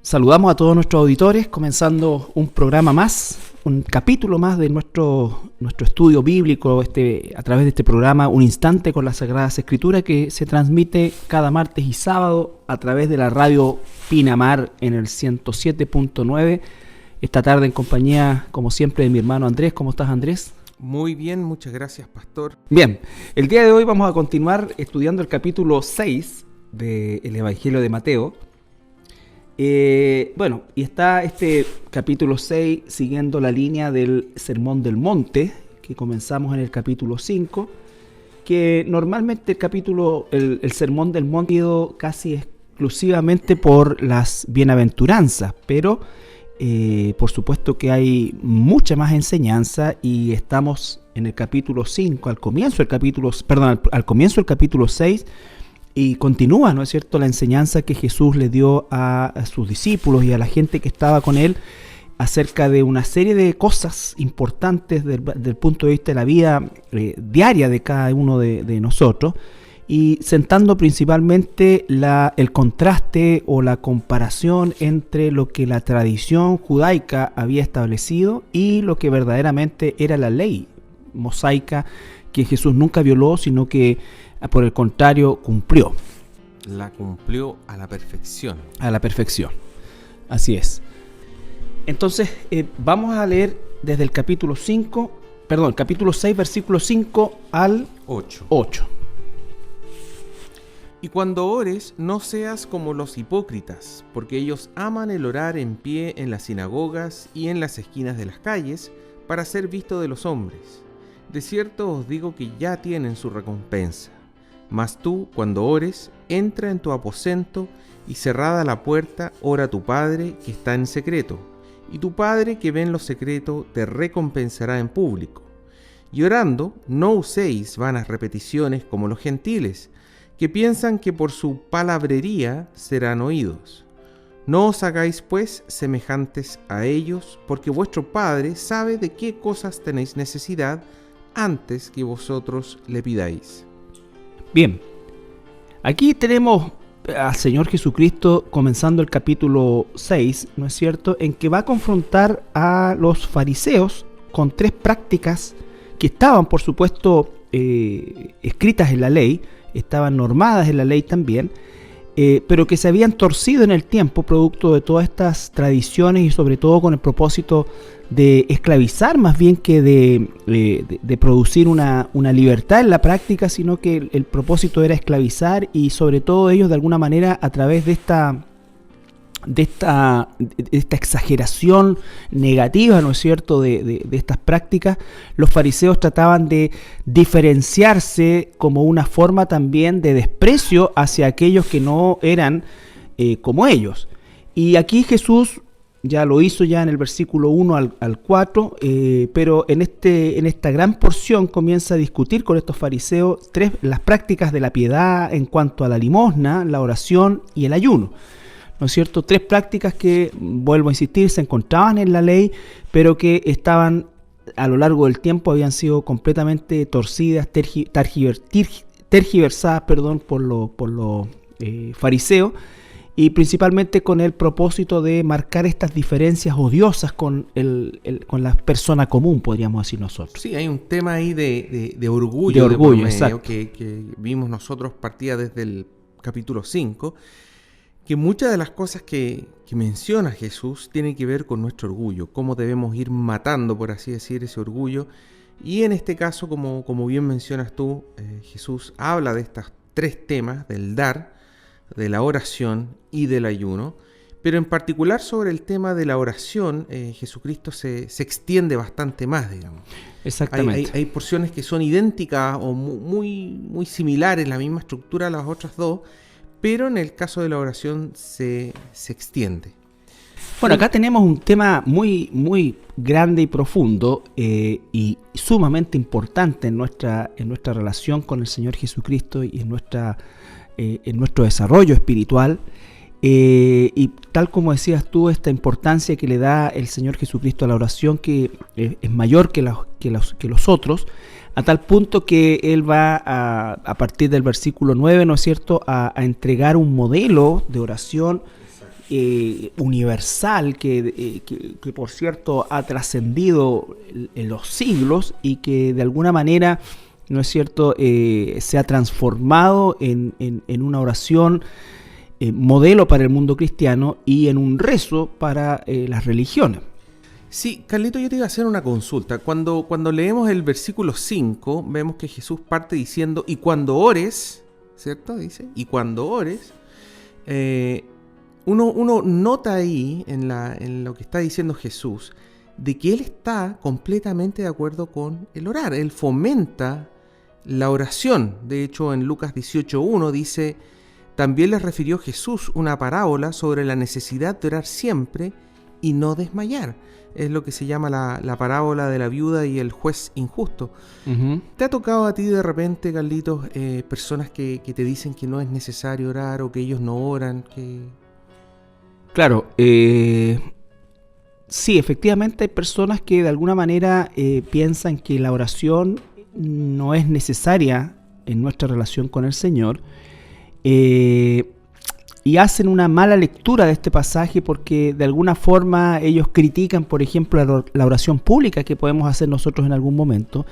Saludamos a todos nuestros auditores, comenzando un programa más, un capítulo más de nuestro estudio bíblico, a través de este programa, Un Instante con las Sagradas Escrituras, que se transmite cada martes y sábado a través de la radio Pinamar en el 107.9. Esta tarde en compañía, como siempre, de mi hermano Andrés. ¿Cómo estás, Andrés? Muy bien, muchas gracias, pastor. Bien, el día de hoy vamos a continuar estudiando el capítulo 6 del Evangelio de Mateo. Y está este capítulo 6 siguiendo la línea del Sermón del Monte, que comenzamos en el capítulo 5, que normalmente el Sermón del Monte ha ido casi exclusivamente por las bienaventuranzas, pero por supuesto que hay mucha más enseñanza y estamos en el capítulo 5, al comienzo del capítulo 6, y continúa, ¿no es cierto?, la enseñanza que Jesús le dio a sus discípulos y a la gente que estaba con él acerca de una serie de cosas importantes del punto de vista de la vida diaria de cada uno de nosotros, y sentando principalmente el contraste o la comparación entre lo que la tradición judaica había establecido y lo que verdaderamente era la ley mosaica que Jesús nunca violó, sino que por el contrario cumplió. La cumplió a la perfección. A la perfección, así es. Entonces vamos a leer desde el capítulo 6, versículo 5 al 8. Y cuando ores, no seas como los hipócritas, porque ellos aman el orar en pie en las sinagogas y en las esquinas de las calles, para ser visto de los hombres. De cierto os digo que ya tienen su recompensa. Mas tú, cuando ores, entra en tu aposento y cerrada la puerta, ora a tu Padre que está en secreto, y tu Padre que ve en lo secreto te recompensará en público. Y orando, no uséis vanas repeticiones como los gentiles, que piensan que por su palabrería serán oídos. No os hagáis pues semejantes a ellos, porque vuestro Padre sabe de qué cosas tenéis necesidad antes que vosotros le pidáis. Bien, aquí tenemos al Señor Jesucristo comenzando el capítulo 6, ¿no es cierto?, en que va a confrontar a los fariseos con tres prácticas que estaban, por supuesto, escritas en la ley, estaban normadas en la ley también, pero que se habían torcido en el tiempo producto de todas estas tradiciones y sobre todo con el propósito de esclavizar más bien que de producir una libertad en la práctica, sino que el propósito era esclavizar, y sobre todo ellos de alguna manera a través de esta exageración negativa, ¿no es cierto?, de estas prácticas, los fariseos trataban de diferenciarse como una forma también de desprecio hacia aquellos que no eran como ellos. Y aquí Jesús ya lo hizo ya en el versículo 1 al 4, pero en esta gran porción comienza a discutir con estos fariseos las prácticas de la piedad en cuanto a la limosna, la oración y el ayuno. ¿No es cierto? Tres prácticas que, vuelvo a insistir, se encontraban en la ley, pero que estaban a lo largo del tiempo, habían sido completamente torcidas, tergiversadas por los fariseos, y principalmente con el propósito de marcar estas diferencias odiosas con la persona común, podríamos decir nosotros. Sí, hay un tema ahí de orgullo. De orgullo, exacto. Que vimos nosotros, partía desde el capítulo 5, que muchas de las cosas que menciona Jesús tienen que ver con nuestro orgullo, cómo debemos ir matando, por así decir, ese orgullo. Y en este caso, como bien mencionas tú, Jesús habla de estos tres temas, del dar, de la oración y del ayuno, pero en particular sobre el tema de la oración, Jesucristo se extiende bastante más, digamos. Exactamente. Hay porciones que son idénticas o muy, muy similares, la misma estructura a las otras dos, pero en el caso de la oración se extiende. Bueno, acá tenemos un tema muy, muy grande y profundo y sumamente importante en nuestra relación con el Señor Jesucristo y en nuestro desarrollo espiritual. Y tal como decías tú, esta importancia que le da el Señor Jesucristo a la oración, que es mayor que los otros, a tal punto que Él va a partir del versículo 9, ¿no es cierto?, a entregar un modelo de oración universal que por cierto ha trascendido en los siglos y que de alguna manera, ¿no es cierto?, se ha transformado en una oración modelo para el mundo cristiano y en un rezo para las religiones. Sí, Carlito, yo te iba a hacer una consulta. Cuando leemos el versículo 5, vemos que Jesús parte diciendo, y cuando ores, ¿cierto? Dice, y cuando ores, uno nota ahí en lo que está diciendo Jesús, de que Él está completamente de acuerdo con el orar. Él fomenta la oración. De hecho, en Lucas 18:1 dice, también les refirió Jesús una parábola sobre la necesidad de orar siempre y no desmayar. Es lo que se llama la parábola de la viuda y el juez injusto. Uh-huh. ¿Te ha tocado a ti de repente, Carlitos, personas que te dicen que no es necesario orar o que ellos no oran? Claro, sí, efectivamente hay personas que de alguna manera piensan que la oración no es necesaria en nuestra relación con el Señor. Y hacen una mala lectura de este pasaje porque de alguna forma ellos critican, por ejemplo, la oración pública que podemos hacer nosotros en algún momento,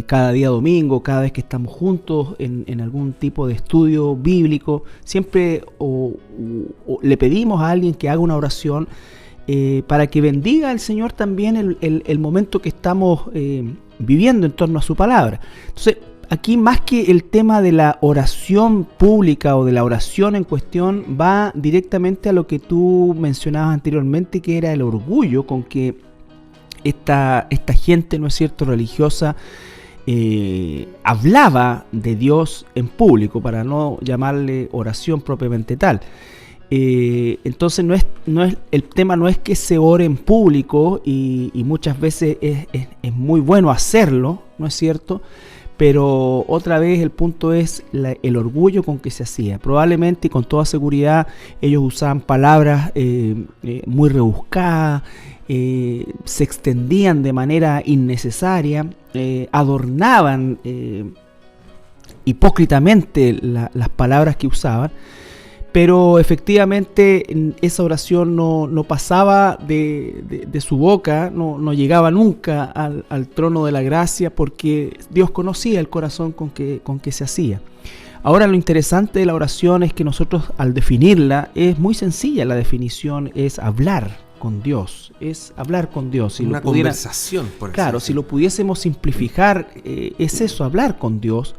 cada día domingo, cada vez que estamos juntos en algún tipo de estudio bíblico, siempre le pedimos a alguien que haga una oración para que bendiga al Señor también el momento que estamos viviendo en torno a su palabra. Entonces, aquí más que el tema de la oración pública o de la oración en cuestión, va directamente a lo que tú mencionabas anteriormente, que era el orgullo con que esta gente, ¿no es cierto?, religiosa, hablaba de Dios en público, para no llamarle oración propiamente tal. Entonces el tema no es que se ore en público y muchas veces es muy bueno hacerlo, ¿no es cierto?, pero otra vez el punto es el orgullo con que se hacía. Probablemente y con toda seguridad ellos usaban palabras muy rebuscadas, se extendían de manera innecesaria, adornaban hipócritamente las palabras que usaban, pero efectivamente esa oración no pasaba de su boca, no llegaba nunca al trono de la gracia, porque Dios conocía el corazón con que se hacía. Ahora, lo interesante de la oración es que nosotros, al definirla, es muy sencilla. La definición es hablar con Dios, es hablar con Dios. Una conversación, por así decirlo. Si lo pudiésemos simplificar, es eso, hablar con Dios.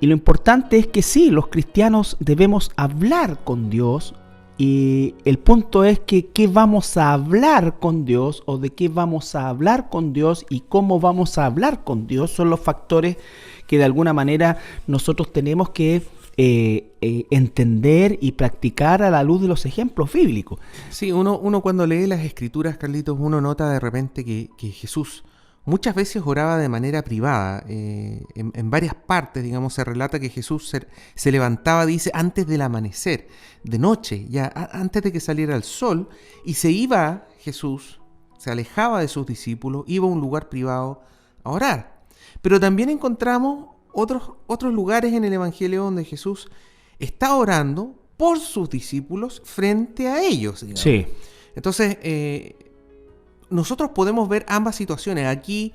Y lo importante es que sí, los cristianos debemos hablar con Dios, y el punto es que qué vamos a hablar con Dios, o de qué vamos a hablar con Dios y cómo vamos a hablar con Dios, son los factores que de alguna manera nosotros tenemos que entender y practicar a la luz de los ejemplos bíblicos. Sí, uno cuando lee las Escrituras, Carlitos, uno nota de repente que Jesús muchas veces oraba de manera privada. En varias partes, digamos, se relata que Jesús se levantaba, dice, antes del amanecer, de noche, ya antes de que saliera el sol, y se iba Jesús, se alejaba de sus discípulos, iba a un lugar privado a orar. Pero también encontramos otros lugares en el Evangelio donde Jesús está orando por sus discípulos frente a ellos, digamos. Sí. Entonces, nosotros podemos ver ambas situaciones. Aquí,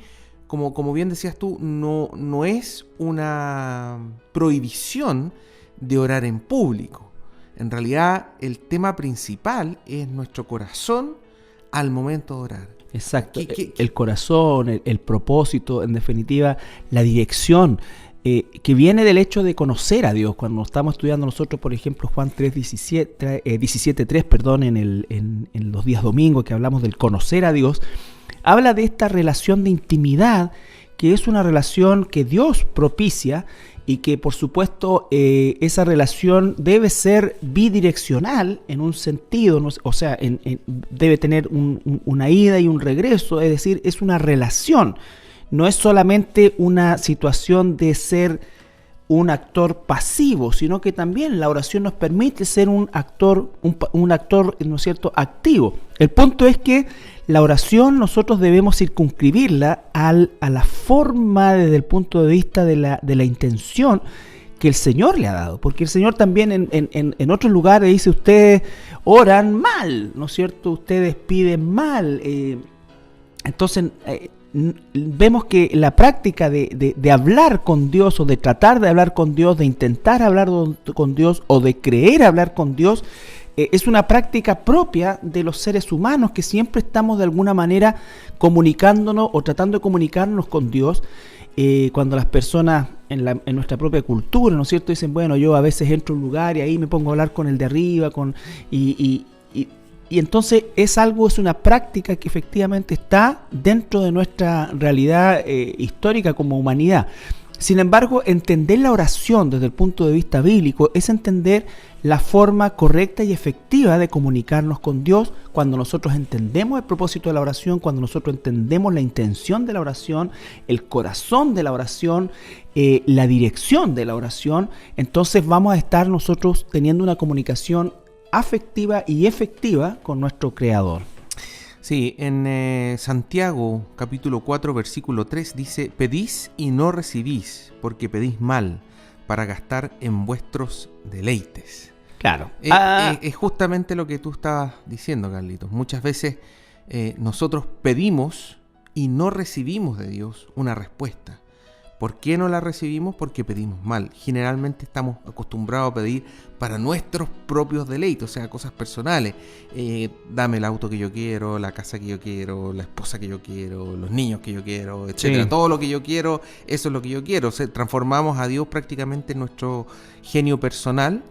como bien decías tú, no es una prohibición de orar en público. En realidad, el tema principal es nuestro corazón al momento de orar. Exacto. El corazón, el propósito, en definitiva, la dirección, que viene del hecho de conocer a Dios. Cuando estamos estudiando nosotros, por ejemplo, Juan 17:3, en los días domingos, que hablamos del conocer a Dios, habla de esta relación de intimidad, que es una relación que Dios propicia y que, por supuesto, esa relación debe ser bidireccional en un sentido, ¿no? O sea, debe tener una ida y un regreso, es decir, es una relación. No es solamente una situación de ser un actor pasivo, sino que también la oración nos permite ser un actor, ¿no es cierto?, activo. El punto es que la oración nosotros debemos circunscribirla a la forma desde el punto de vista de la intención que el Señor le ha dado, porque el Señor también en otros lugares dice: ustedes oran mal, ¿no es cierto? Ustedes piden mal. Entonces vemos que la práctica de hablar con Dios, o de tratar de hablar con Dios, de intentar hablar con Dios, o de creer hablar con Dios, es una práctica propia de los seres humanos, que siempre estamos de alguna manera comunicándonos o tratando de comunicarnos con Dios. Cuando las personas en nuestra propia cultura, ¿no es cierto?, dicen: bueno, yo a veces entro a un lugar y ahí me pongo a hablar con el de arriba, y entonces es una práctica que efectivamente está dentro de nuestra realidad histórica como humanidad. Sin embargo, entender la oración desde el punto de vista bíblico es entender la forma correcta y efectiva de comunicarnos con Dios cuando nosotros entendemos el propósito de la oración, cuando nosotros entendemos la intención de la oración, el corazón de la oración, la dirección de la oración. Entonces vamos a estar nosotros teniendo una comunicación afectiva y efectiva con nuestro Creador. Sí, en Santiago capítulo 4 versículo 3 dice: pedís y no recibís, porque pedís mal, para gastar en vuestros deleites. Claro. Es justamente lo que tú estabas diciendo, Carlitos. Muchas veces nosotros pedimos y no recibimos de Dios una respuesta. ¿Por qué no la recibimos? Porque pedimos mal. Generalmente estamos acostumbrados a pedir para nuestros propios deleites, o sea, cosas personales. Dame el auto que yo quiero, la casa que yo quiero, la esposa que yo quiero, los niños que yo quiero, etcétera. Sí. Todo lo que yo quiero, eso es lo que yo quiero. O sea, transformamos a Dios prácticamente en nuestro genio personal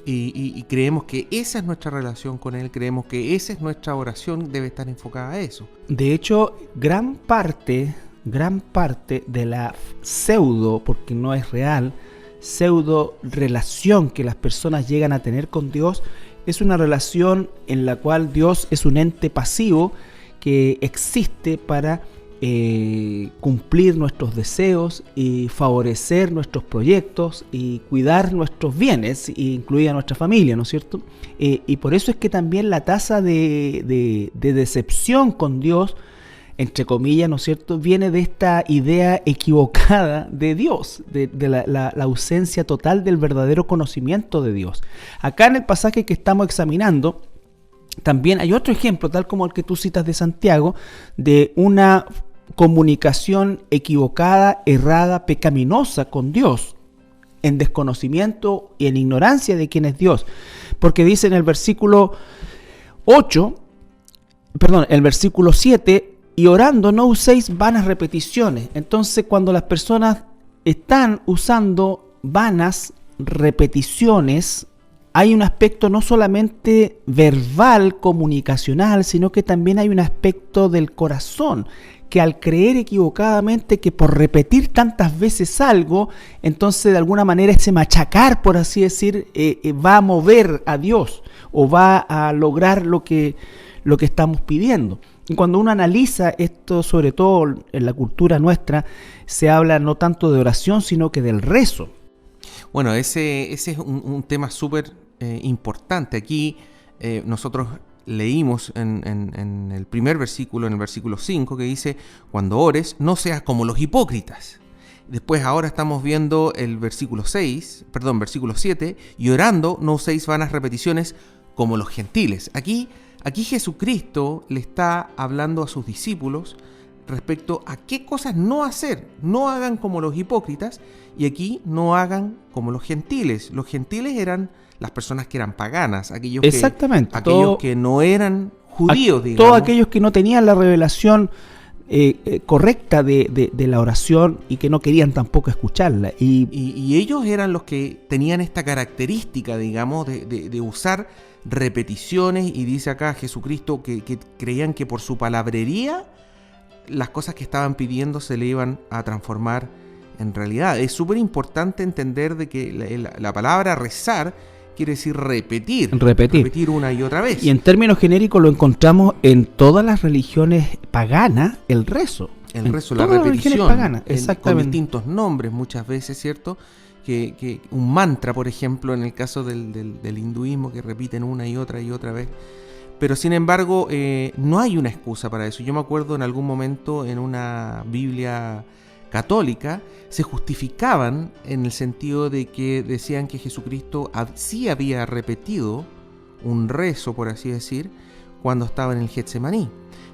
y creemos que esa es nuestra relación con Él, creemos que esa es nuestra oración, debe estar enfocada a eso. De hecho, gran parte de la pseudo, porque no es real, pseudo relación que las personas llegan a tener con Dios es una relación en la cual Dios es un ente pasivo que existe para cumplir nuestros deseos y favorecer nuestros proyectos y cuidar nuestros bienes, incluida nuestra familia, ¿no es cierto? Y por eso es que también la tasa de decepción con Dios, entre comillas, ¿no es cierto?, viene de esta idea equivocada de Dios, de la ausencia total del verdadero conocimiento de Dios. Acá en el pasaje que estamos examinando, también hay otro ejemplo, tal como el que tú citas de Santiago, de una comunicación equivocada, errada, pecaminosa con Dios, en desconocimiento y en ignorancia de quién es Dios. Porque dice en el versículo 7, y orando no uséis vanas repeticiones. Entonces, cuando las personas están usando vanas repeticiones, hay un aspecto no solamente verbal, comunicacional, sino que también hay un aspecto del corazón, que al creer equivocadamente que por repetir tantas veces algo, entonces de alguna manera ese machacar, por así decir, va a mover a Dios o va a lograr lo que estamos pidiendo. Y cuando uno analiza esto, sobre todo en la cultura nuestra, se habla no tanto de oración, sino que del rezo. Bueno, ese es un tema súper importante. Aquí nosotros leímos en el primer versículo, en el versículo 5, que dice: cuando ores, no seas como los hipócritas. Después ahora estamos viendo el versículo 7, y orando, no uséis vanas repeticiones como los gentiles. Aquí Jesucristo le está hablando a sus discípulos respecto a qué cosas no hacer. No hagan como los hipócritas, y aquí no hagan como los gentiles. Los gentiles eran las personas que eran paganas, aquellos que no eran judíos, digamos. Todos aquellos que no tenían la revelación correcta de la oración y que no querían tampoco escucharla. Y ellos eran los que tenían esta característica, digamos, de usar repeticiones, y dice acá Jesucristo que creían que por su palabrería las cosas que estaban pidiendo se le iban a transformar en realidad. Es súper importante entender de que la palabra rezar quiere decir repetir una y otra vez. Y en términos genéricos lo encontramos en todas las religiones paganas, el rezo. La repetición, paganas, con distintos nombres muchas veces, ¿cierto? Que un mantra, por ejemplo, en el caso del hinduismo, que repiten una y otra vez. Pero sin embargo, no hay una excusa para eso. Yo me acuerdo en algún momento en una Biblia católica se justificaban en el sentido de que decían que Jesucristo sí había repetido un rezo, por así decir, cuando estaba en el Getsemaní.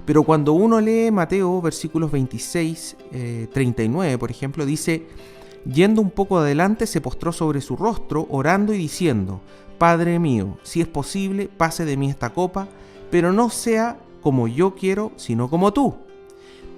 Pero cuando uno lee Mateo, versículos 26, 39, por ejemplo, dice: yendo un poco adelante, se postró sobre su rostro, orando y diciendo: Padre mío, si es posible, pase de mí esta copa, pero no sea como yo quiero, sino como tú.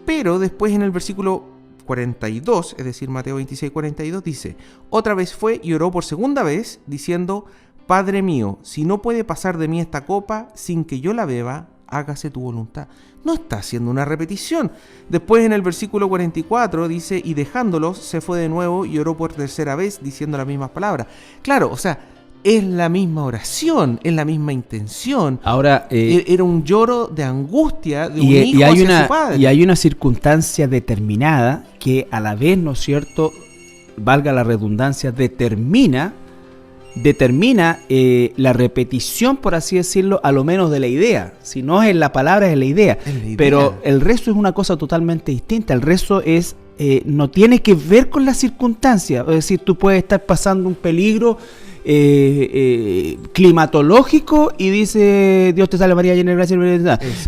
Pero después en el versículo 42, es decir, Mateo 26, 42, dice: otra vez fue y oró por segunda vez, diciendo: Padre mío, si no puede pasar de mí esta copa sin que yo la beba, hágase tu voluntad. No está haciendo una repetición. Después en el versículo 44 dice: y dejándolos, se fue de nuevo y oró por tercera vez, diciendo las mismas palabras. Claro, o sea, es la misma oración, es la misma intención. Ahora, era un lloro de angustia de un hijo hacia su padre. Y hay una circunstancia determinada que a la vez, ¿no es cierto?, valga la redundancia, determina la repetición, por así decirlo, a lo menos de la idea. Si no es en la palabra, es en la idea. Pero el rezo es una cosa totalmente distinta. El rezo es no tiene que ver con la circunstancia. Es decir, tú puedes estar pasando un peligro climatológico y dice: Dios te salve María, llena de gracia.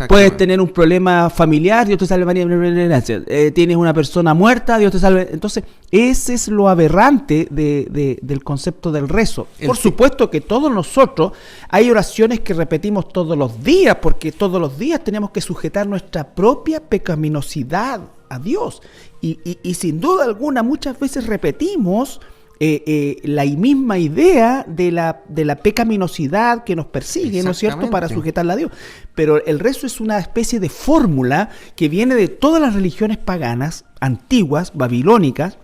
Puedes tener un problema familiar, Dios te salve María, llena de gracia. Tienes una persona muerta, Dios te salve. Entonces, ese es lo aberrante del concepto del rezo. Por supuesto que todos nosotros hay oraciones que repetimos todos los días, porque todos los días tenemos que sujetar nuestra propia pecaminosidad a Dios. Y sin duda alguna muchas veces repetimos la misma idea de la pecaminosidad que nos persigue, ¿no es cierto?, para sujetarla a Dios. Pero el rezo es una especie de fórmula que viene de todas las religiones paganas, antiguas, babilónicas.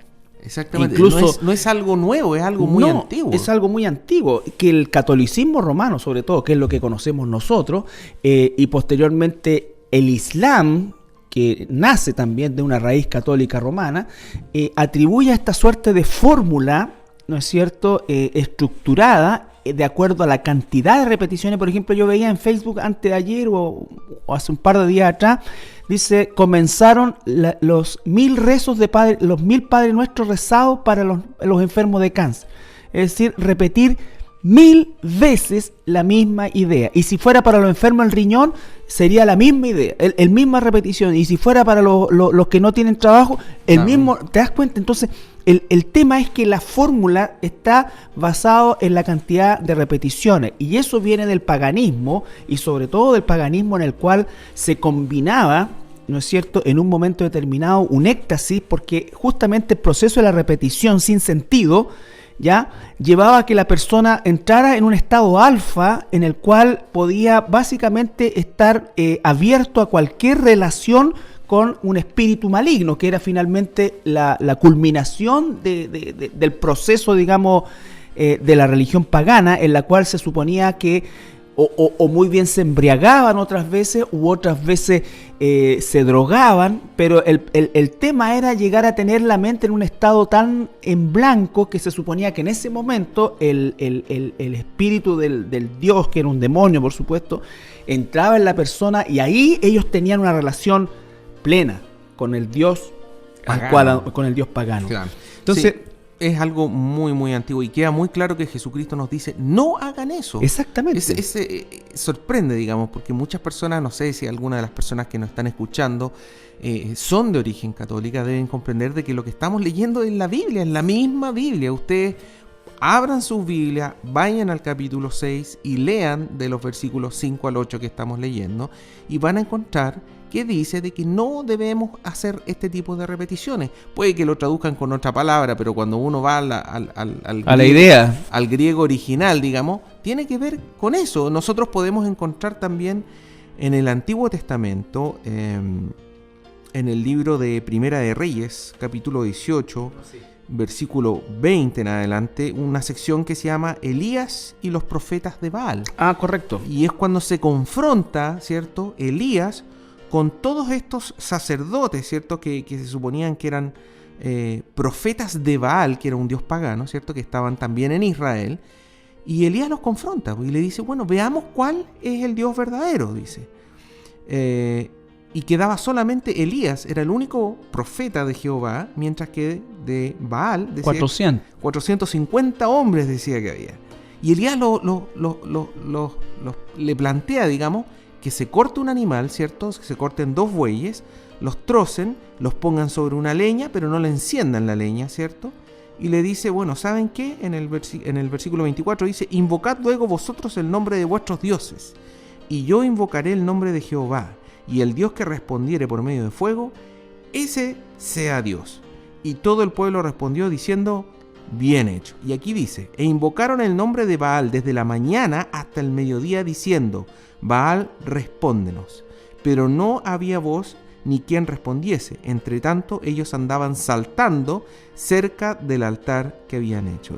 Exactamente, incluso, no es algo nuevo, es algo muy antiguo. Es algo muy antiguo, que el catolicismo romano, sobre todo, que es lo que conocemos nosotros, y posteriormente el Islam, que nace también de una raíz católica romana, atribuye a esta suerte de fórmula, ¿no es cierto?, estructurada de acuerdo a la cantidad de repeticiones. Por ejemplo, yo veía en Facebook antes de ayer o hace un par de días atrás, dice: comenzaron los 1000 rezos de Padre, los 1000 Padre Nuestros rezados para los enfermos de cáncer. Es decir, repetir 1000 veces la misma idea. Y si fuera para los enfermos del riñón, sería la misma idea, el misma repetición. Y si fuera para los que no tienen trabajo, el mismo. ¿Te das cuenta? Entonces, el tema es que la fórmula está basado en la cantidad de repeticiones. Y eso viene del paganismo, y sobre todo del paganismo en el cual se combinaba, ¿no es cierto?, en un momento determinado un éxtasis, porque justamente el proceso de la repetición sin sentido ya llevaba a que la persona entrara en un estado alfa en el cual podía básicamente estar abierto a cualquier relación con un espíritu maligno, que era finalmente la culminación del proceso, digamos, de la religión pagana, en la cual se suponía que o muy bien se embriagaban otras veces, u otras veces se drogaban, pero el tema era llegar a tener la mente en un estado tan en blanco que se suponía que en ese momento el espíritu del Dios, que era un demonio por supuesto, entraba en la persona y ahí ellos tenían una relación plena con el Dios pagano. Con el Dios pagano. Claro. Entonces, sí. Es algo muy, muy antiguo y queda muy claro que Jesucristo nos dice: no hagan eso. Exactamente. Sorprende, digamos, porque muchas personas, no sé si alguna de las personas que nos están escuchando son de origen católica, deben comprender de que lo que estamos leyendo es la Biblia, es la misma Biblia. Ustedes abran sus Biblias, vayan al capítulo 6 y lean de los versículos 5 al 8 que estamos leyendo y van a encontrar que dice de que no debemos hacer este tipo de repeticiones. Puede que lo traduzcan con otra palabra, pero cuando uno va al griego original, digamos, tiene que ver con eso. Nosotros podemos encontrar también en el Antiguo Testamento, en el libro de Primera de Reyes, capítulo 18, versículo 20 en adelante, una sección que se llama Elías y los profetas de Baal. Ah, correcto. Y es cuando se confronta, ¿cierto?, Elías con todos estos sacerdotes, ¿cierto?, que se suponían que eran profetas de Baal, que era un dios pagano, ¿cierto?, que estaban también en Israel. Y Elías los confronta y le dice: bueno, veamos cuál es el Dios verdadero, dice. y quedaba solamente Elías, era el único profeta de Jehová, mientras que de Baal decía 450 hombres decía que había. Y Elías le plantea, digamos, que se corte un animal, ¿cierto? Que se corten 2 bueyes, los trocen, los pongan sobre una leña, pero no le enciendan la leña, ¿cierto? Y le dice, bueno, ¿saben qué? En el versículo 24 dice, invocad luego vosotros el nombre de vuestros dioses, y yo invocaré el nombre de Jehová, y el Dios que respondiere por medio de fuego, ese sea Dios. Y todo el pueblo respondió diciendo, bien hecho. Y aquí dice, e invocaron el nombre de Baal desde la mañana hasta el mediodía diciendo, Baal, respóndenos. Pero no había voz ni quien respondiese. Entre tanto, ellos andaban saltando cerca del altar que habían hecho.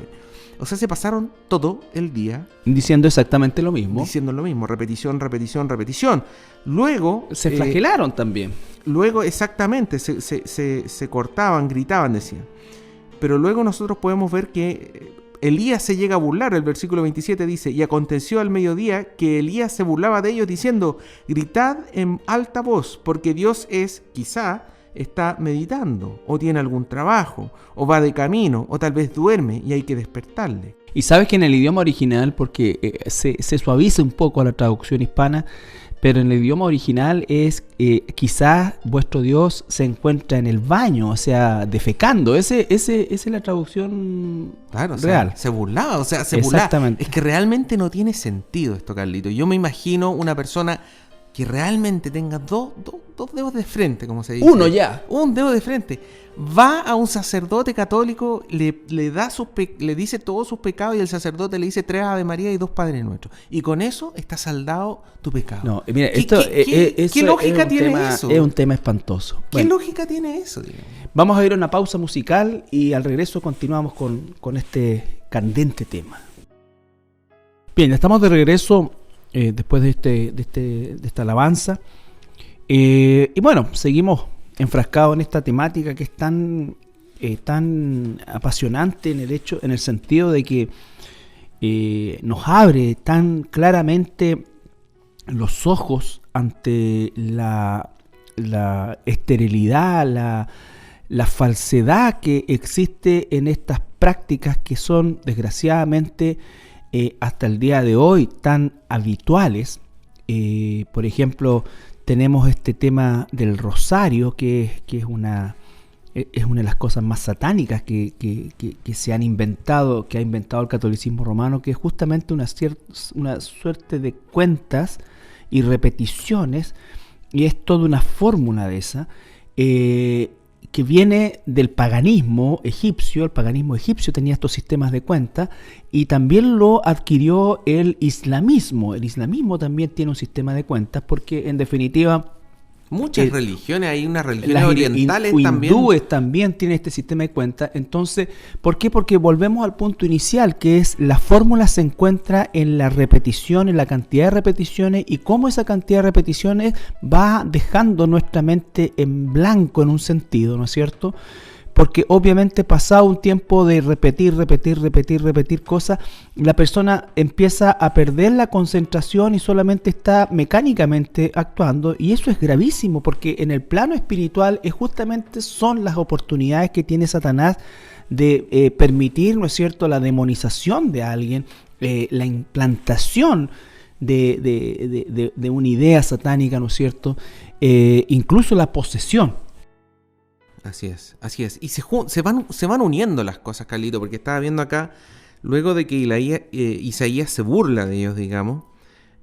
O sea, se pasaron todo el día diciendo exactamente lo mismo. Diciendo lo mismo, repetición, repetición, repetición. Luego... se flagelaron también. Luego, exactamente, se cortaban, gritaban, decían. Pero luego nosotros podemos ver que Elías se llega a burlar. El versículo 27 dice, y aconteció al mediodía que Elías se burlaba de ellos diciendo, gritad en alta voz, porque Dios quizá está meditando, o tiene algún trabajo, o va de camino, o tal vez duerme y hay que despertarle. Y sabes que en el idioma original, porque se suaviza un poco la traducción hispana, pero en el idioma original es quizás vuestro Dios se encuentra en el baño, o sea, defecando. Esa es la traducción real. Sea, se burlaba, Exactamente. Es que realmente no tiene sentido esto, Carlito. Yo me imagino una persona que realmente tenga dos dedos de frente, como se dice. Un dedo de frente. Va a un sacerdote católico, le dice todos sus pecados y el sacerdote le dice 3 Ave María y 2 Padre Nuestro. Y con eso está saldado tu pecado. No, mira, ¿Qué lógica tiene eso? Es un tema espantoso. ¿Qué lógica tiene eso? Digamos? Vamos a ir a una pausa musical y al regreso continuamos con este candente tema. Bien, estamos de regreso después de esta alabanza. Y bueno, seguimos enfrascados en esta temática que es tan apasionante en el sentido de que nos abre tan claramente los ojos ante la esterilidad, la falsedad que existe en estas prácticas que son desgraciadamente hasta el día de hoy tan habituales. Por ejemplo, tenemos este tema del rosario, que es una de las cosas más satánicas que se han inventado, que ha inventado el catolicismo romano, que es justamente una suerte de cuentas y repeticiones, y es toda una fórmula de esa, que viene del paganismo egipcio. El paganismo egipcio tenía estos sistemas de cuentas y también lo adquirió el islamismo. El islamismo también tiene un sistema de cuentas porque, en definitiva, muchas religiones, hay unas religiones orientales también. Hindúes también tienen este sistema de cuentas. Entonces, ¿por qué? Porque volvemos al punto inicial, que es la fórmula se encuentra en la repetición, en la cantidad de repeticiones y cómo esa cantidad de repeticiones va dejando nuestra mente en blanco en un sentido, ¿no es cierto? Porque obviamente pasado un tiempo de repetir cosas, la persona empieza a perder la concentración y solamente está mecánicamente actuando, y eso es gravísimo porque en el plano espiritual justamente son las oportunidades que tiene Satanás de permitir, ¿no es cierto?, la demonización de alguien, la implantación de una idea satánica, ¿no es cierto?, incluso la posesión. Así es. Y se van uniendo las cosas, Carlito, porque estaba viendo acá, luego de que Isaías se burla de ellos, digamos,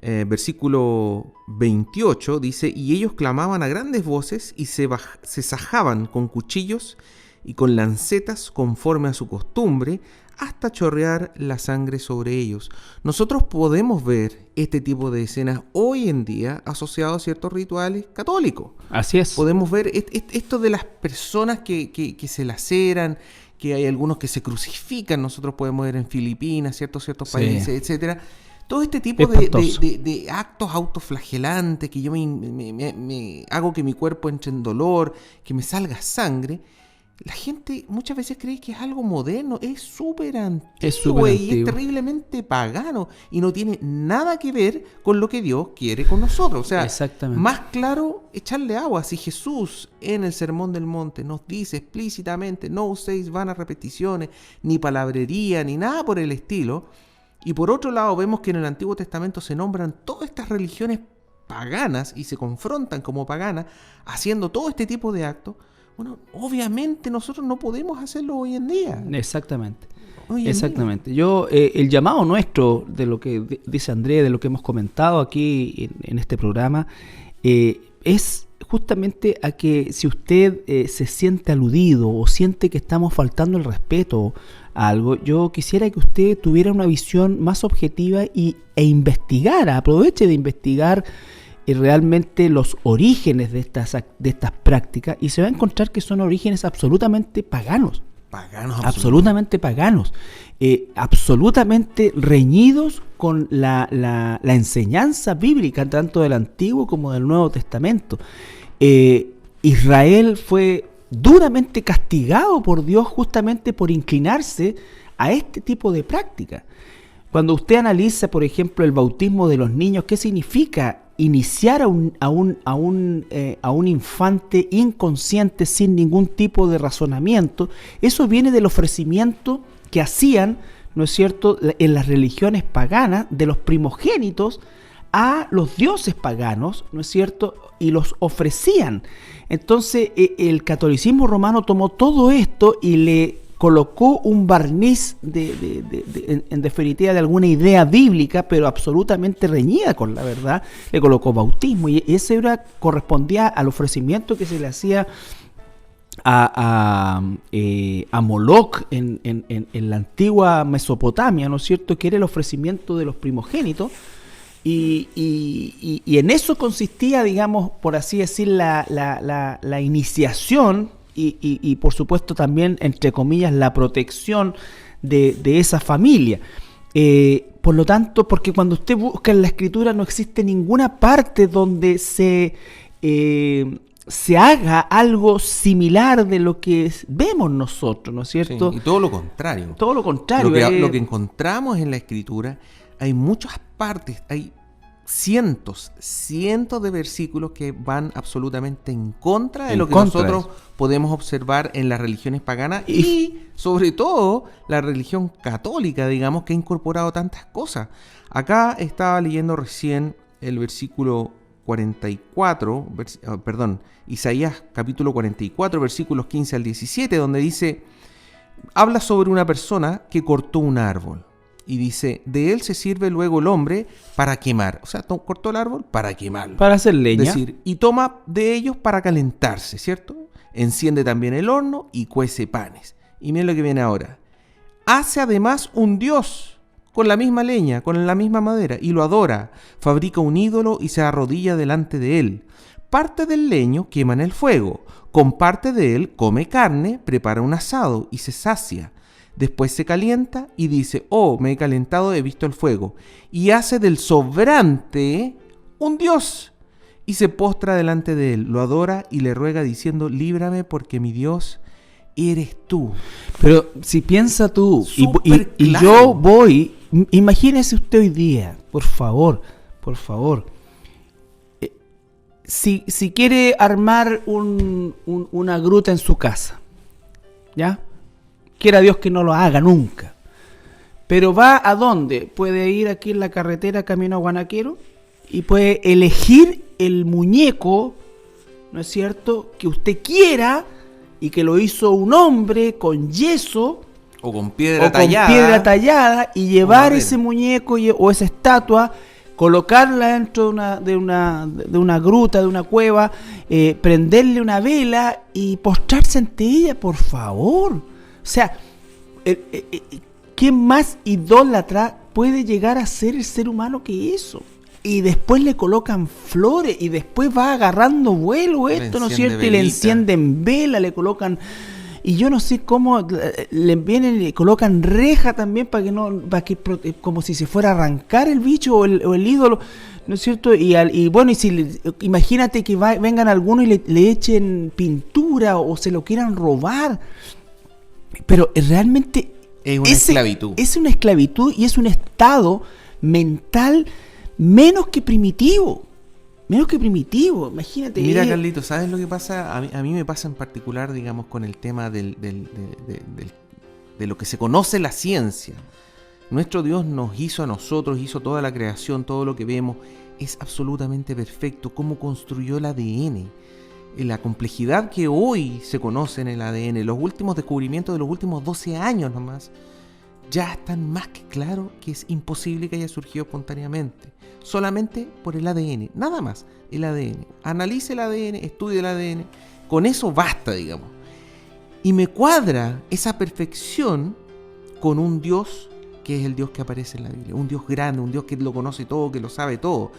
versículo 28 dice, y ellos clamaban a grandes voces y se sajaban con cuchillos y con lancetas conforme a su costumbre, hasta chorrear la sangre sobre ellos. Nosotros podemos ver este tipo de escenas hoy en día asociados a ciertos rituales católicos. Así es. Podemos ver esto de las personas que se laceran, que hay algunos que se crucifican. Nosotros podemos ver en Filipinas, ciertos países, etcétera. Todo este tipo de actos autoflagelantes, que yo me hago que mi cuerpo entre en dolor, que me salga sangre. la gente muchas veces cree que es algo moderno, es súper Es súper antiguo y es antiguo. terriblemente pagano y no tiene nada que ver con lo que Dios quiere con nosotros. O sea, Exactamente. más claro, echarle agua. Si Jesús en el Sermón del Monte nos dice explícitamente, no uséis vanas repeticiones, ni palabrería, ni nada por el estilo, y por otro lado vemos que en el Antiguo Testamento se nombran todas estas religiones paganas y se confrontan como paganas, haciendo todo este tipo de actos. Bueno, obviamente nosotros no podemos hacerlo hoy en día. Exactamente. Hoy en Exactamente. Yo, el llamado nuestro, de lo que dice Andrés, de lo que hemos comentado aquí en este programa, es justamente a que si usted se siente aludido o siente que estamos faltando el respeto a algo, yo quisiera que usted tuviera una visión más objetiva e investigara, aproveche de investigar realmente los orígenes de estas prácticas, y se va a encontrar que son orígenes absolutamente paganos. Paganos, Absolutamente paganos, absolutamente reñidos con la enseñanza bíblica, tanto del Antiguo como del Nuevo Testamento. Israel fue duramente castigado por Dios justamente por inclinarse a este tipo de práctica. Cuando usted analiza, por ejemplo, el bautismo de los niños, ¿qué significa iniciar a un infante inconsciente sin ningún tipo de razonamiento? Eso viene del ofrecimiento que hacían, ¿no es cierto?, en las religiones paganas, de los primogénitos a los dioses paganos, ¿no es cierto?, y los ofrecían. Entonces el catolicismo romano tomó todo esto y le colocó un barniz en definitiva de alguna idea bíblica, pero absolutamente reñida con la verdad. Le colocó bautismo, y ese correspondía al ofrecimiento que se le hacía a Moloch en la antigua Mesopotamia, ¿no es cierto?, que era el ofrecimiento de los primogénitos. Y en eso consistía, digamos, por así decir, la iniciación y por supuesto también, entre comillas, la protección de esa familia. Por lo tanto, porque cuando usted busca en la Escritura no existe ninguna parte donde se haga algo similar de lo que vemos nosotros, ¿no es cierto? Sí, y todo lo contrario. Todo lo contrario. Lo que encontramos en la Escritura, hay muchas partes, hay cientos de versículos que van absolutamente en contra de lo que nosotros podemos observar en las religiones paganas y sobre todo la religión católica, digamos, que ha incorporado tantas cosas. Acá estaba leyendo recién el versículo 44, Isaías capítulo 44, versículos 15 al 17, donde dice, habla sobre una persona que cortó un árbol. Y dice, de él se sirve luego el hombre para quemar. O sea, cortó el árbol para quemarlo. Para hacer leña. Es decir, y toma de ellos para calentarse, ¿cierto? Enciende también el horno y cuece panes. Y miren lo que viene ahora. Hace además un dios con la misma leña, con la misma madera, y lo adora. Fabrica un ídolo y se arrodilla delante de él. Parte del leño quema en el fuego. Con parte de él come carne, prepara un asado y se sacia. Después se calienta y dice, oh, me he calentado, he visto el fuego. Y hace del sobrante un dios. Y se postra delante de él, lo adora y le ruega diciendo, líbrame porque mi Dios eres tú. Pero si piensa tú, y claro. yo voy, imagínese usted hoy día, por favor. Si quiere armar una gruta en su casa, ¿ya? Quiera Dios que no lo haga nunca. Pero va a dónde? Puede ir aquí en la carretera camino a Guanaquero y puede elegir el muñeco, ¿no es cierto?, que usted quiera y que lo hizo un hombre con yeso o con piedra tallada y llevar ese muñeco o esa estatua, colocarla dentro de una gruta, de una cueva, prenderle una vela y postrarse ante ella, por favor. O sea, ¿quién más idólatra puede llegar a ser el ser humano que eso? Y después le colocan flores y después va agarrando vuelo esto, ¿no es cierto? Y le encienden vela, le colocan... Y yo no sé cómo le colocan reja también para que como si se fuera a arrancar el bicho o el ídolo. ¿no es cierto? Y bueno, y si imagínate que vengan algunos y le echen pintura o se lo quieran robar. Pero realmente es una esclavitud. Es una esclavitud y es un estado mental menos que primitivo. Imagínate. Mira, Carlitos, ¿sabes lo que pasa? A mí me pasa en particular, digamos, con el tema de lo que se conoce la ciencia. Nuestro Dios nos hizo a nosotros, hizo toda la creación, todo lo que vemos, es absolutamente perfecto. Cómo construyó el ADN, la complejidad que hoy se conoce en el ADN, los últimos descubrimientos de los últimos 12 años nomás, ya están más que claro que es imposible que haya surgido espontáneamente, solamente por el ADN, nada más, el ADN. Analice el ADN, estudie el ADN, con eso basta, digamos. Y me cuadra esa perfección con un Dios que es el Dios que aparece en la Biblia, un Dios grande, un Dios que lo conoce todo, que lo sabe todo,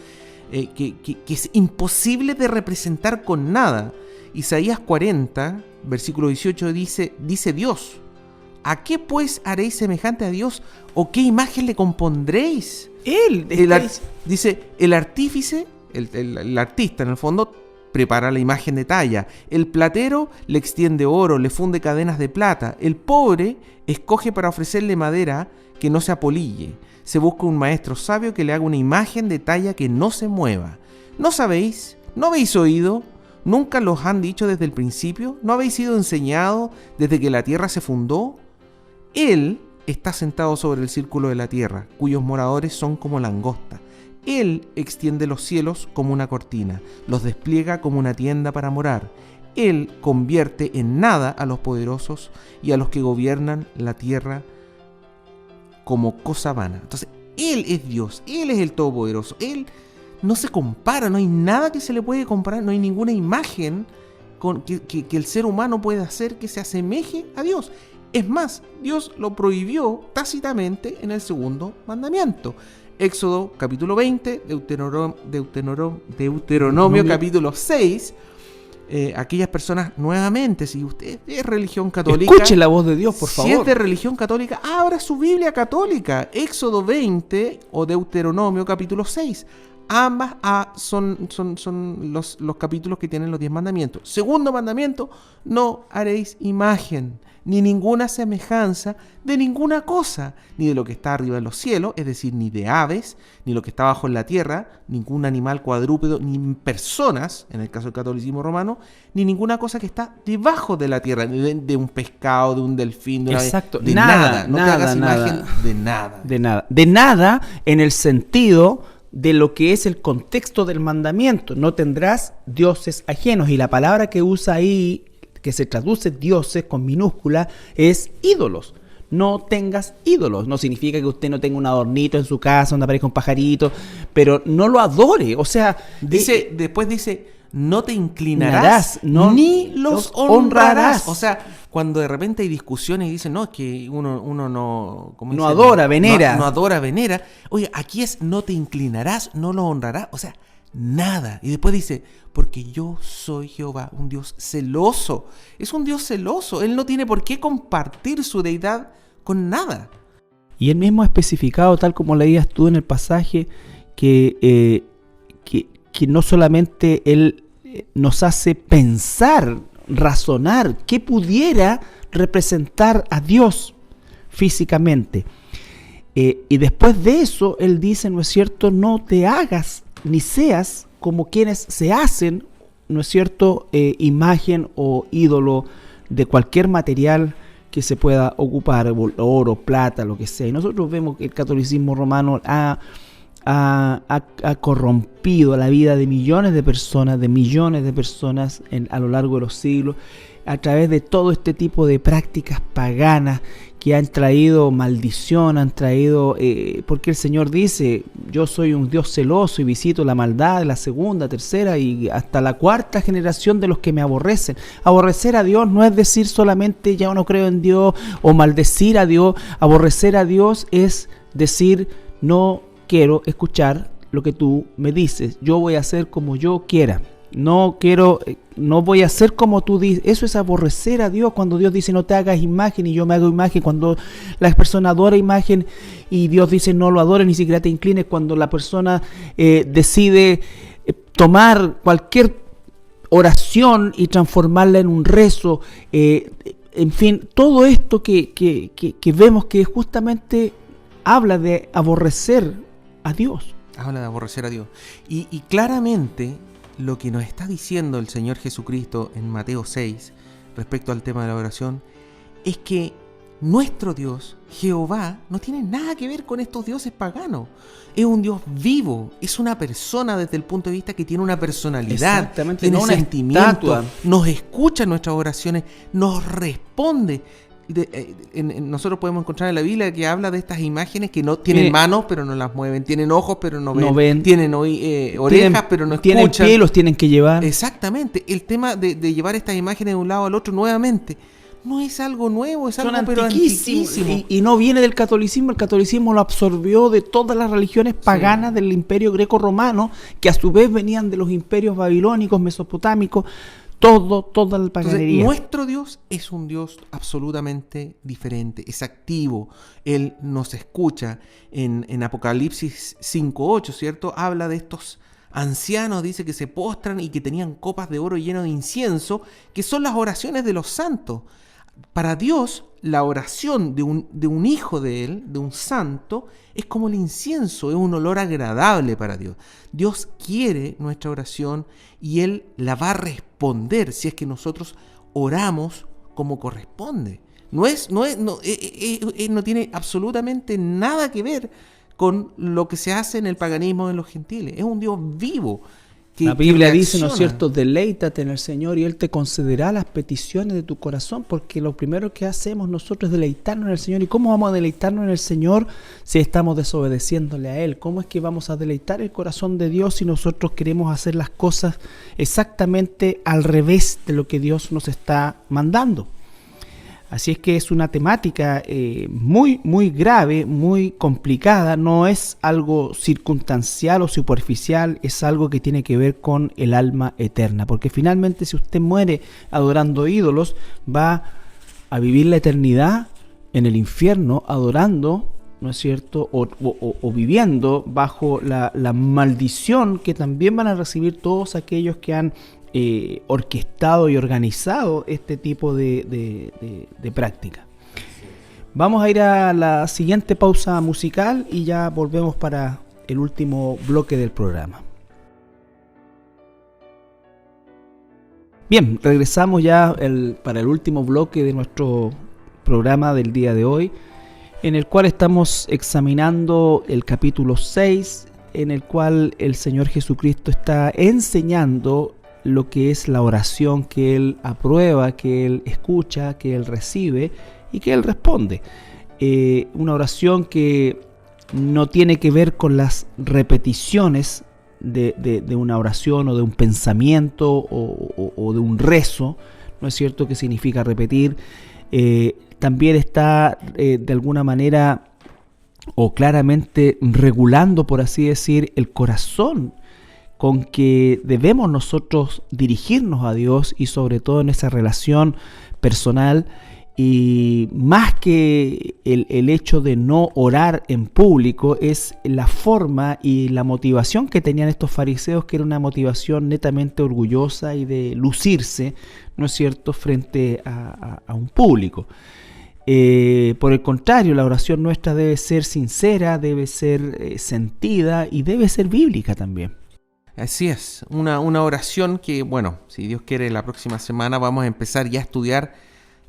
que es imposible de representar con nada. Isaías 40, versículo 18 dice Dios: ¿a qué pues haréis semejante a Dios? ¿O qué imagen le compondréis? Dice, el artífice, el artista en el fondo, prepara la imagen de talla. El platero le extiende oro, le funde cadenas de plata. El pobre escoge para ofrecerle madera que no se apolille. Se busca un maestro sabio que le haga una imagen de talla que no se mueva. ¿No sabéis? ¿No habéis oído? ¿Nunca los han dicho desde el principio? ¿No habéis sido enseñados desde que la tierra se fundó? Él está sentado sobre el círculo de la tierra, cuyos moradores son como langosta. Él extiende los cielos como una cortina, los despliega como una tienda para morar. Él convierte en nada a los poderosos y a los que gobiernan la tierra como cosa vana. Entonces, Él es Dios, Él es el Todopoderoso, Él no se compara, no hay nada que se le puede comparar, no hay ninguna imagen que el ser humano pueda hacer que se asemeje a Dios. Es más, Dios lo prohibió tácitamente en el segundo mandamiento. Éxodo capítulo 20, Deuteronomio capítulo 6. Aquellas personas, nuevamente, si usted es religión católica, escuche la voz de Dios, por favor. Si es de religión católica, abra su Biblia católica, Éxodo 20 o Deuteronomio capítulo 6. Ambas son los capítulos que tienen los 10 mandamientos. Segundo mandamiento: no haréis imagen ni ninguna semejanza de ninguna cosa, ni de lo que está arriba en los cielos, es decir, ni de aves, ni lo que está abajo en la tierra, ningún animal cuadrúpedo, ni personas, en el caso del catolicismo romano, ni ninguna cosa que está debajo de la tierra, de un pescado, de un delfín, de una ave, de nada. No te hagas imagen de nada. De nada en el sentido de lo que es el contexto del mandamiento. No tendrás dioses ajenos. Y la palabra que usa ahí, que se traduce dioses con minúscula, es ídolos. No tengas ídolos. No significa que usted no tenga un adornito en su casa donde aparezca un pajarito, pero no lo adore. O sea, después dice, no te inclinarás, ni los honrarás. O sea, cuando de repente hay discusiones y dicen, no, es que uno no... No adora, venera. No adora, venera. Oye, aquí es, no te inclinarás, no lo honrarás. O sea, nada. Y después dice, porque yo soy Jehová, un Dios celoso. Es un Dios celoso. Él no tiene por qué compartir su deidad con nada. Y él mismo ha especificado, tal como leías tú en el pasaje, que no solamente él nos hace pensar, razonar, qué pudiera representar a Dios físicamente. Y después de eso, él dice, ¿no es cierto?, no te hagas ni seas como quienes se hacen, ¿no es cierto?, imagen o ídolo de cualquier material que se pueda ocupar, oro, plata, lo que sea. Y nosotros vemos que el catolicismo romano ha corrompido la vida de millones de personas a lo largo de los siglos, a través de todo este tipo de prácticas paganas que han traído maldición, porque el Señor dice, yo soy un Dios celoso y visito la maldad de la segunda, tercera y hasta la cuarta generación de los que me aborrecen. Aborrecer a Dios no es decir solamente ya no creo en Dios o maldecir a Dios. Aborrecer a Dios es decir, no quiero escuchar lo que tú me dices, yo voy a hacer como yo quiera. no voy a hacer como tú dices. Eso es aborrecer a Dios, cuando Dios dice no te hagas imagen y yo me hago imagen, cuando la persona adora imagen y Dios dice no lo adores, ni siquiera te inclines, cuando la persona decide tomar cualquier oración y transformarla en un rezo, en fin, todo esto que vemos que justamente habla de aborrecer a Dios. Habla de aborrecer a Dios. Y claramente lo que nos está diciendo el Señor Jesucristo en Mateo 6 respecto al tema de la oración es que nuestro Dios, Jehová, no tiene nada que ver con estos dioses paganos. Es un Dios vivo, es una persona desde el punto de vista que tiene una personalidad, tiene sentimientos, nos escucha nuestras oraciones, nos responde. Nosotros podemos encontrar en la Biblia que habla de estas imágenes que no tienen manos pero no las mueven, tienen ojos pero no ven, tienen orejas pero no escuchan, tienen pie, los tienen que llevar. Exactamente, el tema de llevar estas imágenes de un lado al otro nuevamente no es algo nuevo, es algo pero antiquísimo. Y no viene del catolicismo. El catolicismo lo absorbió de todas las religiones paganas del imperio greco-romano, que a su vez venían de los imperios babilónicos, mesopotámicos, toda la paganería. Entonces, nuestro Dios es un Dios absolutamente diferente, es activo, Él nos escucha. En Apocalipsis 5:8, ¿cierto? Habla de estos ancianos, dice que se postran y que tenían copas de oro llenas de incienso, que son las oraciones de los santos. Para Dios, la oración de un hijo de Él, de un santo, es como el incienso, es un olor agradable para Dios. Dios quiere nuestra oración y Él la va a responder si es que nosotros oramos como corresponde. No tiene absolutamente nada que ver con lo que se hace en el paganismo de los gentiles. Es un Dios vivo. La Biblia dice, ¿no es cierto?, deleítate en el Señor y Él te concederá las peticiones de tu corazón, porque lo primero que hacemos nosotros es deleitarnos en el Señor. ¿Y cómo vamos a deleitarnos en el Señor si estamos desobedeciéndole a Él? ¿Cómo es que vamos a deleitar el corazón de Dios si nosotros queremos hacer las cosas exactamente al revés de lo que Dios nos está mandando? Así es que es una temática muy, muy grave, muy complicada. No es algo circunstancial o superficial, es algo que tiene que ver con el alma eterna. Porque finalmente, si usted muere adorando ídolos, va a vivir la eternidad en el infierno adorando, ¿no es cierto? O viviendo bajo la maldición que también van a recibir todos aquellos que han orquestado y organizado este tipo de práctica. Vamos a ir a la siguiente pausa musical y ya volvemos para el último bloque del programa. Bien, regresamos ya para el último bloque de nuestro programa del día de hoy, en el cual estamos examinando el capítulo 6, en el cual el Señor Jesucristo está enseñando lo que es la oración que Él aprueba, que Él escucha, que Él recibe y que Él responde. Una oración que no tiene que ver con las repeticiones de una oración o de un pensamiento o de un rezo, ¿no es cierto?, que significa repetir. También está de alguna manera o claramente regulando, por así decir, el corazón con que debemos nosotros dirigirnos a Dios, y sobre todo en esa relación personal, y más que el hecho de no orar en público, es la forma y la motivación que tenían estos fariseos, que era una motivación netamente orgullosa y de lucirse, ¿no es cierto?, frente a un público. Por el contrario, la oración nuestra debe ser sincera, debe ser sentida y debe ser bíblica también. Así es, una oración que, bueno, si Dios quiere, la próxima semana vamos a empezar ya a estudiar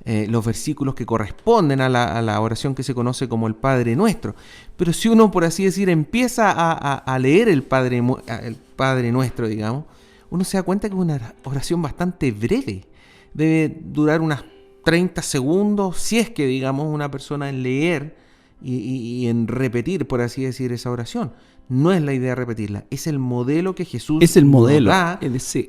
los versículos que corresponden a la oración que se conoce como el Padre Nuestro. Pero si uno, por así decir, empieza a leer el Padre Nuestro, digamos, uno se da cuenta que es una oración bastante breve. Debe durar unas 30 segundos, si es que, digamos, una persona en leer y en repetir, por así decir, esa oración. No es la idea repetirla, es el modelo que Jesús es el modelo. nos da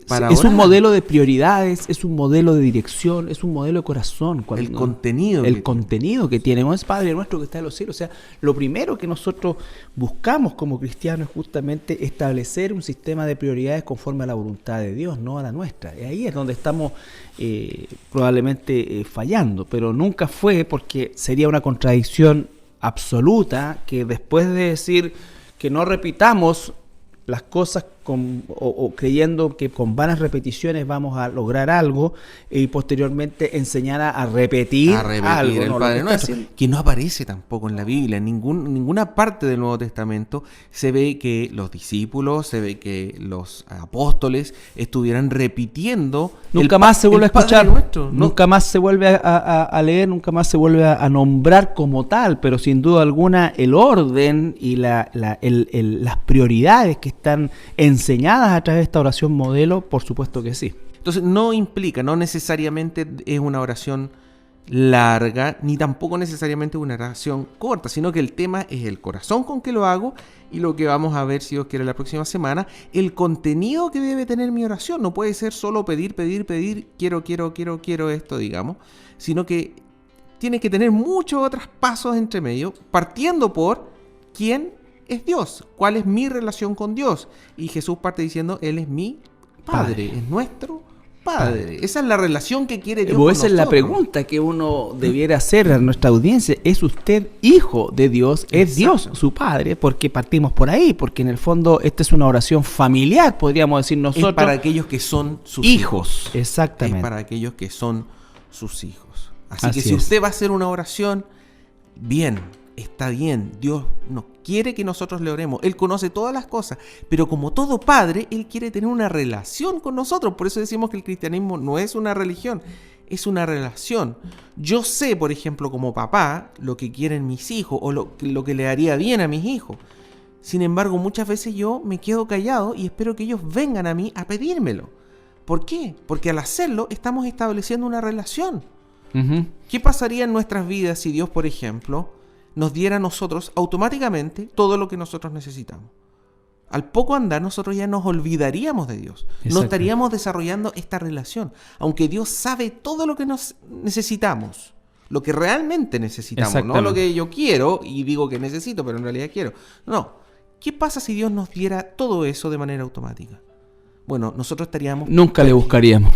para es orar. un modelo de prioridades, es un modelo de dirección, es un modelo de corazón. El contenido que tiene. No es Padre nuestro que está en los cielos. O sea, lo primero que nosotros buscamos como cristianos es justamente establecer un sistema de prioridades conforme a la voluntad de Dios, no a la nuestra. Y ahí es donde estamos probablemente fallando, pero nunca fue, porque sería una contradicción absoluta que después de decir que no repitamos las cosas o creyendo que con vanas repeticiones vamos a lograr algo, y posteriormente enseñar a repetir algo. El Padre Nuestro, que no aparece tampoco en la Biblia. En ninguna parte del Nuevo Testamento se ve que los discípulos, se ve que los apóstoles estuvieran repitiendo. Nunca más se vuelve a escuchar, nunca más se vuelve a leer, nunca más se vuelve a nombrar como tal, pero sin duda alguna el orden y las prioridades que están enseñadas a través de esta oración modelo, por supuesto que sí. Entonces no necesariamente es una oración larga, ni tampoco necesariamente una oración corta, sino que el tema es el corazón con que lo hago, y lo que vamos a ver, si Dios quiere, la próxima semana, el contenido que debe tener mi oración. No puede ser solo pedir, quiero esto, digamos, sino que tiene que tener muchos otros pasos entre medio, partiendo por quién es Dios, cuál es mi relación con Dios. Y Jesús parte diciendo, Él es mi Padre. Es nuestro Padre. Esa es la relación que quiere Dios con nosotros. Esa es la pregunta que uno debiera hacer a nuestra audiencia. ¿Es usted hijo de Dios? ¿Es Dios su Padre? Porque partimos por ahí, porque en el fondo esta es una oración familiar, podríamos decir nosotros. Es para aquellos que son sus hijos. Exactamente. Es para aquellos que son sus hijos. Así que si usted va a hacer una oración, bien, está bien. Dios nos quiere que nosotros le oremos. Él conoce todas las cosas, pero como todo padre, Él quiere tener una relación con nosotros. Por eso decimos que el cristianismo no es una religión, es una relación. Yo sé, por ejemplo, como papá, lo que quieren mis hijos o lo que le haría bien a mis hijos. Sin embargo, muchas veces yo me quedo callado y espero que ellos vengan a mí a pedírmelo. ¿Por qué? Porque al hacerlo estamos estableciendo una relación. Uh-huh. ¿Qué pasaría en nuestras vidas si Dios, por ejemplo, nos diera a nosotros automáticamente todo lo que nosotros necesitamos? Al poco andar nosotros ya nos olvidaríamos de Dios. Exacto. No estaríamos desarrollando esta relación. Aunque Dios sabe todo lo que nos necesitamos, lo que realmente necesitamos, no lo que yo quiero y digo que necesito, pero en realidad quiero. No. ¿Qué pasa si Dios nos diera todo eso de manera automática? Bueno, nosotros estaríamos... Nunca le buscaríamos.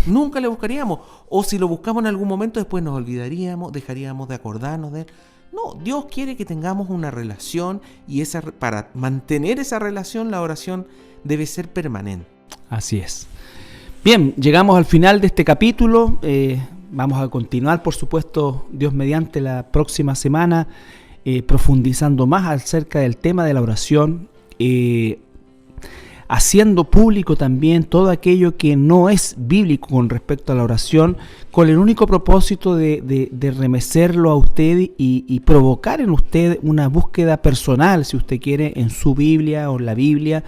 O si lo buscamos en algún momento, después nos olvidaríamos, dejaríamos de acordarnos de él. No, Dios quiere que tengamos una relación, y para mantener esa relación, la oración debe ser permanente. Así es. Bien, llegamos al final de este capítulo. Vamos a continuar, por supuesto, Dios mediante, la próxima semana, profundizando más acerca del tema de la oración, haciendo público también todo aquello que no es bíblico con respecto a la oración, con el único propósito de remecerlo a usted y provocar en usted una búsqueda personal, si usted quiere, en su Biblia o en la Biblia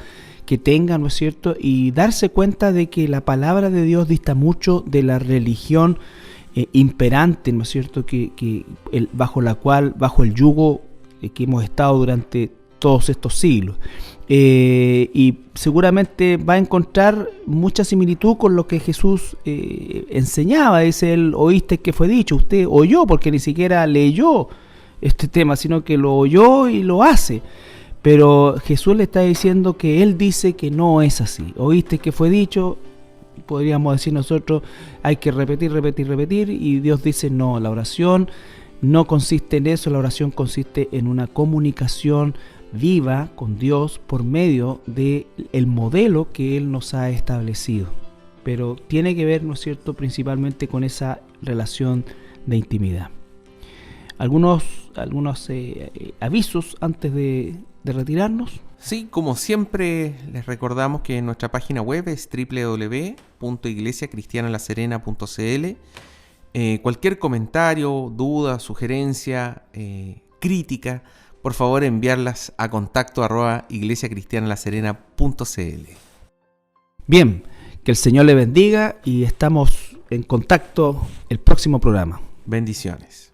que tenga, ¿no es cierto? Y darse cuenta de que la palabra de Dios dista mucho de la religión imperante, ¿no es cierto? Bajo el yugo que hemos estado durante todos estos siglos. Y seguramente va a encontrar mucha similitud con lo que Jesús enseñaba. Dice él: oíste que fue dicho. Usted oyó, porque ni siquiera leyó este tema, sino que lo oyó y lo hace. Pero Jesús le está diciendo que Él dice que no es así. Oíste que fue dicho, podríamos decir nosotros, hay que repetir, y Dios dice no, la oración no consiste en eso. La oración consiste en una comunicación viva con Dios por medio del modelo que Él nos ha establecido. Pero tiene que ver, ¿no es cierto?, principalmente con esa relación de intimidad. Algunos avisos antes de retirarnos. Sí, como siempre les recordamos que nuestra página web es www.iglesiacristianalaserena.cl. Cualquier comentario, duda, sugerencia, crítica, por favor enviarlas a contacto@iglesiacristianalaserena.cl. Bien, que el Señor le bendiga y estamos en contacto el próximo programa. Bendiciones.